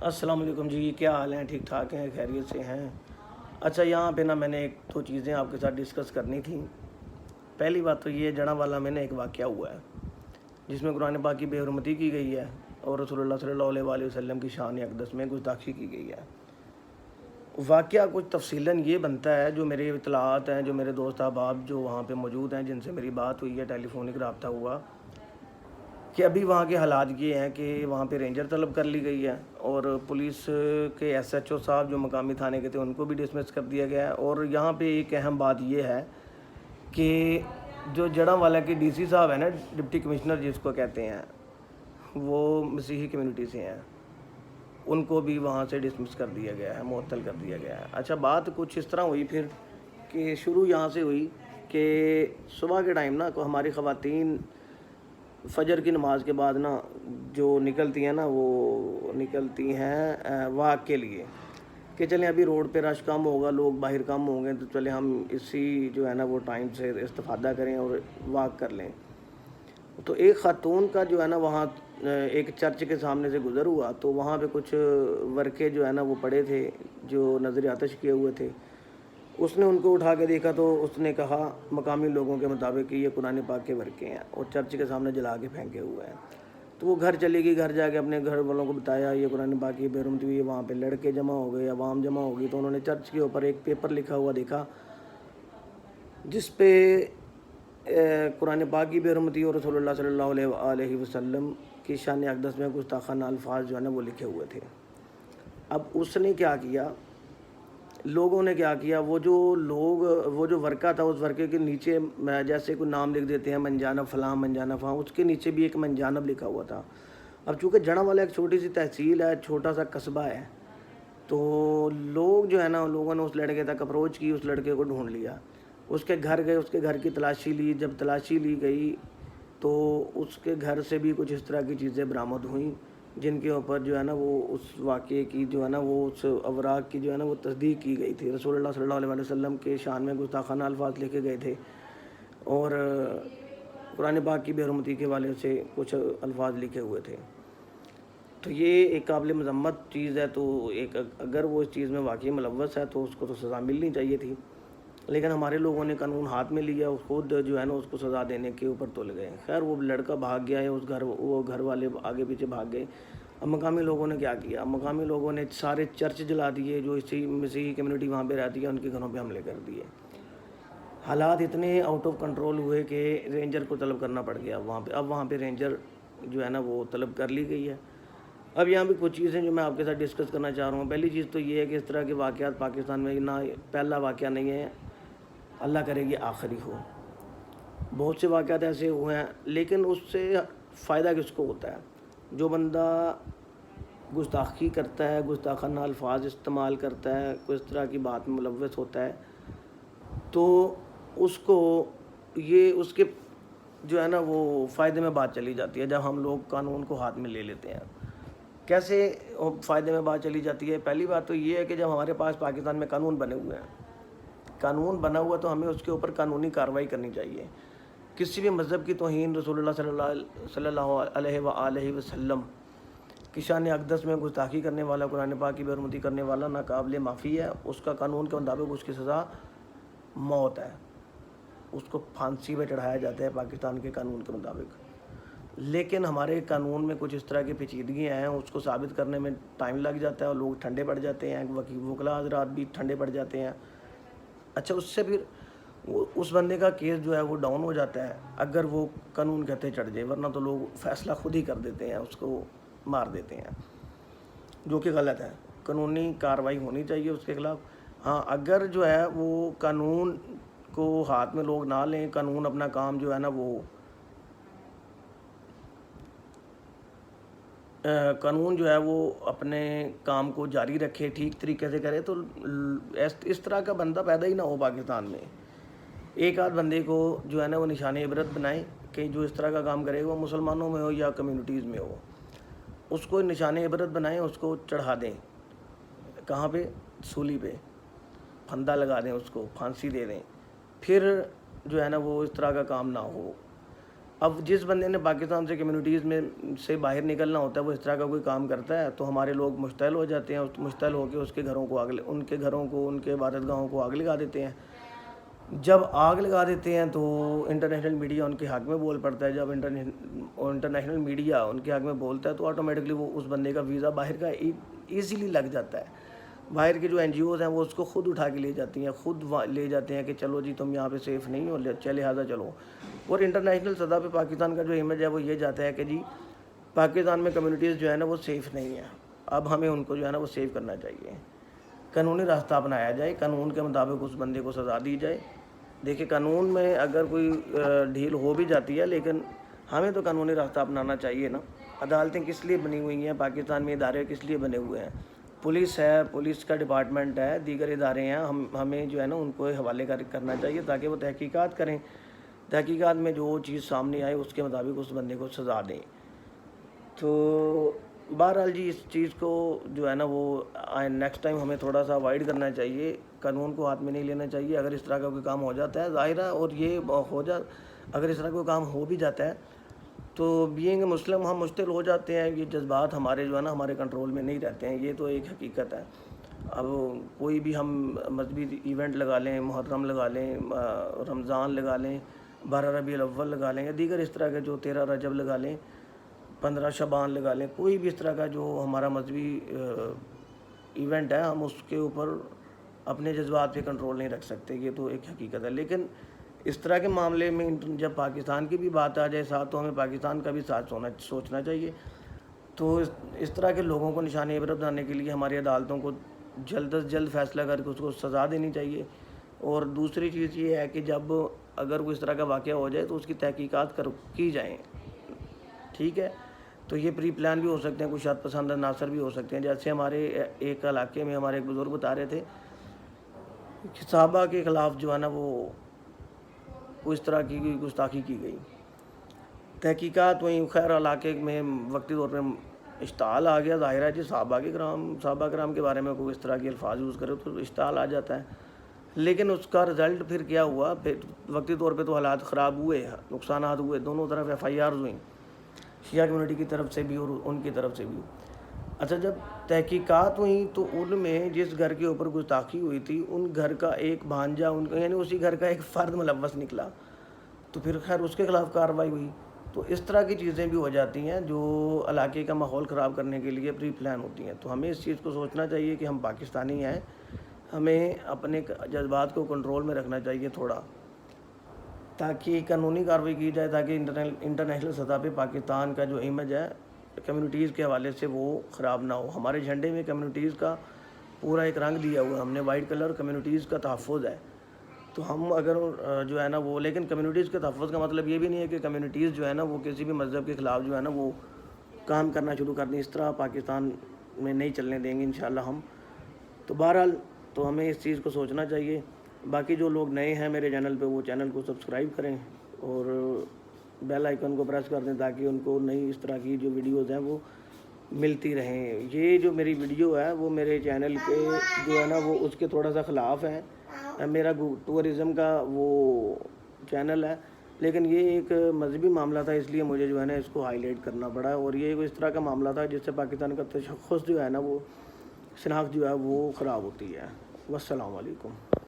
السلام علیکم جی، کیا حال ہیں؟ ٹھیک ٹھاک ہیں؟ خیریت سے ہیں؟ اچھا، یہاں پہ نا میں نے ایک دو چیزیں آپ کے ساتھ ڈسکس کرنی تھیں۔ پہلی بات تو یہ جڑا والا میں نے ایک واقعہ ہوا ہے جس میں قرآن پاک کی بے حرمتی کی گئی ہے اور رسول اللہ صلی اللہ علیہ وآلہ وسلم کی شان اقدس میں گستاخی کی گئی ہے۔ واقعہ کچھ تفصیلاً یہ بنتا ہے، جو میرے اطلاعات ہیں، جو میرے دوست احباب جو وہاں پہ موجود ہیں، جن سے میری بات ہوئی ہے، ٹیلی فونک رابطہ ہوا، کہ ابھی وہاں کے حالات یہ ہیں کہ وہاں پہ رینجر طلب کر لی گئی ہے اور پولیس کے ایس ایچ او صاحب جو مقامی تھانے کے تھے ان کو بھی ڈسمس کر دیا گیا ہے۔ اور یہاں پہ ایک اہم بات یہ ہے کہ جو جڑاں والا کے ڈی سی صاحب ہیں نا، ڈپٹی کمشنر جس کو کہتے ہیں، وہ مسیحی کمیونٹی سے ہیں، ان کو بھی وہاں سے ڈسمس کر دیا گیا ہے، معطل کر دیا گیا ہے۔ اچھا، بات کچھ اس طرح ہوئی پھر کہ شروع یہاں سے ہوئی کہ صبح کے ٹائم نا ہماری خواتین فجر کی نماز کے بعد نا جو نکلتی ہیں نا، وہ نکلتی ہیں واک کے لیے کہ چلیں ابھی روڈ پہ رش کم ہوگا، لوگ باہر کم ہوں گے، تو چلیں ہم اسی جو ہے نا وہ ٹائم سے استفادہ کریں اور واک کر لیں۔ تو ایک خاتون کا جو ہے نا وہاں ایک چرچ کے سامنے سے گزر ہوا، تو وہاں پہ کچھ ورقے جو ہے نا وہ پڑے تھے جو نظر آتش کیے ہوئے تھے۔ اس نے ان کو اٹھا کے دیکھا تو اس نے کہا مقامی لوگوں کے مطابق کہ یہ قرآن پاک کے ورقے ہیں اور چرچ کے سامنے جلا کے پھینکے ہوئے ہیں۔ تو وہ گھر چلی گئی، گھر جا کے اپنے گھر والوں کو بتایا یہ قرآن پاک کی بے حرمتی ہوئی ہے۔ وہاں پہ لڑکے جمع ہو گئے، عوام جمع ہو گئی، تو انہوں نے چرچ کے اوپر ایک پیپر لکھا ہوا دیکھا جس پہ قرآن پاک کی بے حرمتی اور رسول اللہ صلی اللہ علیہ وآلہ وسلم کی شان اقدس میں گستاخانہ الفاظ جو ہے نا وہ لکھے ہوئے تھے۔ اب اس نے کیا کیا، لوگوں نے کیا کیا، وہ جو ورقہ تھا، اس ورقے کے نیچے جیسے کوئی نام لکھ دیتے ہیں، منجانب فلاں منجانب فلاں، اس کے نیچے بھی ایک منجانب لکھا ہوا تھا۔ اب چونکہ جڑاں والا ایک چھوٹی سی تحصیل ہے، چھوٹا سا قصبہ ہے، تو لوگ جو ہے نا، لوگوں نے اس لڑکے تک اپروچ کی، اس لڑکے کو ڈھونڈ لیا، اس کے گھر گئے، اس کے گھر کی تلاشی لی۔ جب تلاشی لی گئی تو اس کے گھر سے بھی کچھ اس طرح کی چیزیں برآمد ہوئیں جن کے اوپر جو ہے نا وہ اس واقعے کی جو ہے نا وہ اس اوراق کی جو ہے نا وہ تصدیق کی گئی تھی۔ رسول اللہ صلی اللہ علیہ وسلم کے شان میں گستاخانہ الفاظ لکھے گئے تھے اور قرآن پاک کی بے حرمتی کے حوالے سے کچھ الفاظ لکھے ہوئے تھے۔ تو یہ ایک قابل مذمت چیز ہے، تو اگر وہ اس چیز میں واقعی ملوث ہے تو اس کو تو سزا ملنی چاہیے تھی، لیکن ہمارے لوگوں نے قانون ہاتھ میں لیا، خود جو ہے نا اس کو سزا دینے کے اوپر تل گئے۔ خیر، وہ لڑکا بھاگ گیا ہے، وہ گھر والے آگے پیچھے بھاگ گئے۔ اب مقامی لوگوں نے کیا کیا، مقامی لوگوں نے سارے چرچ جلا دیے، جو اسی مسیحی کمیونٹی وہاں پہ رہتی ہے ان کے گھروں پہ حملے کر دیے۔ حالات اتنے آؤٹ آف کنٹرول ہوئے کہ رینجر کو طلب کرنا پڑ گیا وہاں پہ۔ اب وہاں پہ رینجر جو ہے نا وہ طلب کر لی گئی ہے۔ اب یہاں پہ کچھ چیزیں جو میں آپ کے ساتھ ڈسکس کرنا چاہ رہا ہوں۔ پہلی چیز تو یہ ہے کہ اس طرح کے واقعات پاکستان میں نہ پہلا واقعہ نہیں ہے، اللہ کرے گی آخری ہو۔ بہت سے واقعات ایسے ہوئے ہیں، لیکن اس سے فائدہ کس کو ہوتا ہے؟ جو بندہ گستاخی کرتا ہے، گستاخانہ الفاظ استعمال کرتا ہے، کوئی اس طرح کی بات میں ملوث ہوتا ہے، تو اس کو یہ اس کے جو ہے نا وہ فائدے میں بات چلی جاتی ہے جب ہم لوگ قانون کو ہاتھ میں لے لیتے ہیں۔ کیسے فائدے میں بات چلی جاتی ہے؟ پہلی بات تو یہ ہے کہ جب ہمارے پاس پاکستان میں قانون بنے ہوئے ہیں، قانون بنا ہوا تو ہمیں اس کے اوپر قانونی کارروائی کرنی چاہیے۔ کسی بھی مذہب کی توہین، رسول اللہ صلی اللہ علیہ وآلہ وسلم کی شان اقدس میں گستاخی کرنے والا، قرآن پاک کی بے حرمتی کرنے والا ناقابل معافی ہے۔ اس کا قانون کے مطابق اس کی سزا موت ہے، اس کو پھانسی پہ چڑھایا جاتا ہے پاکستان کے قانون کے مطابق۔ لیکن ہمارے قانون میں کچھ اس طرح کی پیچیدگیاں ہیں، اس کو ثابت کرنے میں ٹائم لگ جاتا ہے اور لوگ ٹھنڈے پڑ جاتے ہیں، وکلاء حضرات بھی ٹھنڈے پڑ جاتے ہیں۔ اچھا، اس سے پھر اس بندے کا کیس جو ہے وہ ڈاؤن ہو جاتا ہے اگر وہ قانون کہتے چڑھ جائے، ورنہ تو لوگ فیصلہ خود ہی کر دیتے ہیں، اس کو مار دیتے ہیں، جو کہ غلط ہے۔ قانونی کارروائی ہونی چاہیے اس کے خلاف۔ ہاں، اگر جو ہے وہ قانون کو ہاتھ میں لوگ نہ لیں، قانون اپنا کام جو ہے نا وہ قانون جو ہے وہ اپنے کام کو جاری رکھے، ٹھیک طریقے سے کرے، تو اس طرح کا بندہ پیدا ہی نہ ہو پاکستان میں۔ ایک آدھ بندے کو جو ہے نا وہ نشان عبرت بنائیں کہ جو اس طرح کا کام کرے، وہ مسلمانوں میں ہو یا کمیونٹیز میں ہو، اس کو نشان عبرت بنائیں، اس کو چڑھا دیں، کہاں پہ؟ سولی پہ پھندا لگا دیں، اس کو پھانسی دے دیں، پھر جو ہے نا وہ اس طرح کا کام نہ ہو۔ اب جس بندے نے پاکستان سے کمیونٹیز میں سے باہر نکلنا ہوتا ہے وہ اس طرح کا کوئی کام کرتا ہے تو ہمارے لوگ مشتعل ہو جاتے ہیں، مشتعل ہو کے اس کے گھروں کو ان کے عبادت گاہوں کو آگ لگا دیتے ہیں۔ جب آگ لگا دیتے ہیں تو انٹرنیشنل میڈیا ان کے حق میں بول پڑتا ہے، جب انٹرنیشنل میڈیا ان کے حق میں بولتا ہے تو آٹومیٹکلی وہ اس بندے کا ویزا باہر کا ایزیلی لگ جاتا ہے۔ باہر کے جو این جی اوز ہیں وہ اس کو خود اٹھا کے لے جاتی ہیں، خود لے جاتے ہیں کہ چلو جی تم یہاں پہ سیف نہیں ہو، لہٰذا چلو۔ اور انٹرنیشنل سطح پہ پاکستان کا جو امیج ہے وہ یہ جاتا ہے کہ جی پاکستان میں کمیونٹیز جو ہے نا وہ سیف نہیں ہیں، اب ہمیں ان کو جو ہے نا وہ سیو کرنا چاہیے، قانونی راستہ اپنایا جائے، قانون کے مطابق اس بندے کو سزا دی جائے۔ دیکھیں قانون میں اگر کوئی ڈھیل ہو بھی جاتی ہے لیکن ہمیں تو قانونی راستہ اپنانا چاہیے نا۔ عدالتیں کس لیے بنی ہوئی ہیں، پاکستان میں ادارے کس لیے بنے ہوئے ہیں، پولیس ہے، پولیس کا ڈپارٹمنٹ ہے، دیگر ادارے ہیں، ہمیں جو ہے نا ان کو حوالے کرنا چاہیے تاکہ وہ تحقیقات کریں، تحقیقات میں جو چیز سامنے آئے اس کے مطابق اس بندے کو سزا دیں۔ تو بہرحال جی اس چیز کو جو ہے نا وہ نیکسٹ ٹائم ہمیں تھوڑا سا اوائڈ کرنا چاہیے، قانون کو ہاتھ میں نہیں لینا چاہیے۔ اگر اس طرح کا کوئی کام ہو جاتا ہے ظاہر ہے، اور یہ اگر اس طرح کوئی کام ہو بھی جاتا ہے تو بینگ مسلم ہم مشتعل ہو جاتے ہیں، یہ جذبات ہمارے جو ہے نا ہمارے کنٹرول میں نہیں رہتے ہیں، یہ تو ایک حقیقت ہے۔ اب کوئی بھی ہم مذہبی ایونٹ لگا لیں، محرم لگا لیں، رمضان لگا لیں، 12 ربیع الاول لگا لیں، یا دیگر اس طرح کے جو 13 رجب لگا لیں، 15 شعبان لگا لیں، کوئی بھی اس طرح کا جو ہمارا مذہبی ایونٹ ہے ہم اس کے اوپر اپنے جذبات پہ کنٹرول نہیں رکھ سکتے، یہ تو ایک حقیقت ہے۔ لیکن اس طرح کے معاملے میں جب پاکستان کی بھی بات آ جائے ساتھ تو ہمیں پاکستان کا بھی ساتھ سوچنا چاہیے۔ تو اس طرح کے لوگوں کو نشان عبرت بنانے کے لیے ہماری عدالتوں کو جلد از جلد فیصلہ کر کے اس کو سزا دینی چاہیے۔ اور دوسری چیز یہ ہے کہ جب اگر کوئی اس طرح کا واقعہ ہو جائے تو اس کی تحقیقات کی جائیں، ٹھیک ہے۔ تو یہ پری پلان بھی ہو سکتے ہیں، کچھ شاد پسند عناصر بھی ہو سکتے ہیں، جیسے ہمارے ایک علاقے میں ہمارے ایک بزرگ بتا رہے تھے کہ صحابہ کے خلاف جو ہے نا وہ اس طرح کی گستاخی کی گئی، تحقیقات وہیں خیر علاقے میں وقتی طور پہ اشتعال آ گیا، ظاہر ہے جی صحابہ کرام کے بارے میں کوئی اس طرح کے الفاظ یوز کرے تو اشتعال آ جاتا ہے۔ لیکن اس کا رزلٹ پھر کیا ہوا، پھر وقتی طور پہ تو حالات خراب ہوئے، نقصانات ہوئے، دونوں طرف ایف آئی آرز ہوئیں، شیعہ کمیونٹی کی طرف سے بھی اور ان کی طرف سے بھی۔ اچھا جب تحقیقات ہوئیں تو ان میں جس گھر کے اوپر گستاخی ہوئی تھی ان گھر کا ایک بھانجا یعنی اسی گھر کا ایک فرد ملوث نکلا، تو پھر خیر اس کے خلاف کارروائی ہوئی۔ تو اس طرح کی چیزیں بھی ہو جاتی ہیں جو علاقے کا ماحول خراب کرنے کے لیے پری پلان ہوتی ہیں۔ تو ہمیں اس چیز کو سوچنا چاہیے کہ ہم پاکستانی ہیں، ہمیں اپنے جذبات کو کنٹرول میں رکھنا چاہیے تھوڑا، تاکہ قانونی کارروائی کی جائے، تاکہ انٹرنیشنل سطح پہ پاکستان کا جو امیج ہے کمیونٹیز کے حوالے سے وہ خراب نہ ہو۔ ہمارے جھنڈے میں کمیونٹیز کا پورا ایک رنگ دیا ہوا ہے، ہم نے وائٹ کلر کمیونٹیز کا تحفظ ہے۔ تو ہم اگر جو ہے نا وہ لیکن کمیونٹیز کے تحفظ کا مطلب یہ بھی نہیں ہے کہ کمیونٹیز جو ہے نا وہ کسی بھی مذہب کے خلاف جو ہے نا وہ کام کرنا شروع کر دیں، اس طرح پاکستان میں نہیں چلنے دیں گے انشاءاللہ ہم۔ تو بہرحال تو ہمیں اس چیز کو سوچنا چاہیے۔ باقی جو لوگ نئے ہیں میرے چینل پہ وہ چینل کو سبسکرائب کریں اور بیل آئیکن کو پریس کر دیں تاکہ ان کو نئی اس طرح کی جو ویڈیوز ہیں وہ ملتی رہیں۔ یہ جو میری ویڈیو ہے وہ میرے چینل کے جو ہے نا وہ اس کے تھوڑا سا خلاف ہے، میرا ٹورزم کا وہ چینل ہے، لیکن یہ ایک مذہبی معاملہ تھا اس لیے مجھے جو ہے نا اس کو ہائی لائٹ کرنا پڑا، اور یہ اس طرح کا معاملہ تھا جس سے پاکستان کا تشخص جو ہے نا وہ شناخت جو ہے وہ خراب ہوتی ہے۔ والسلام علیکم۔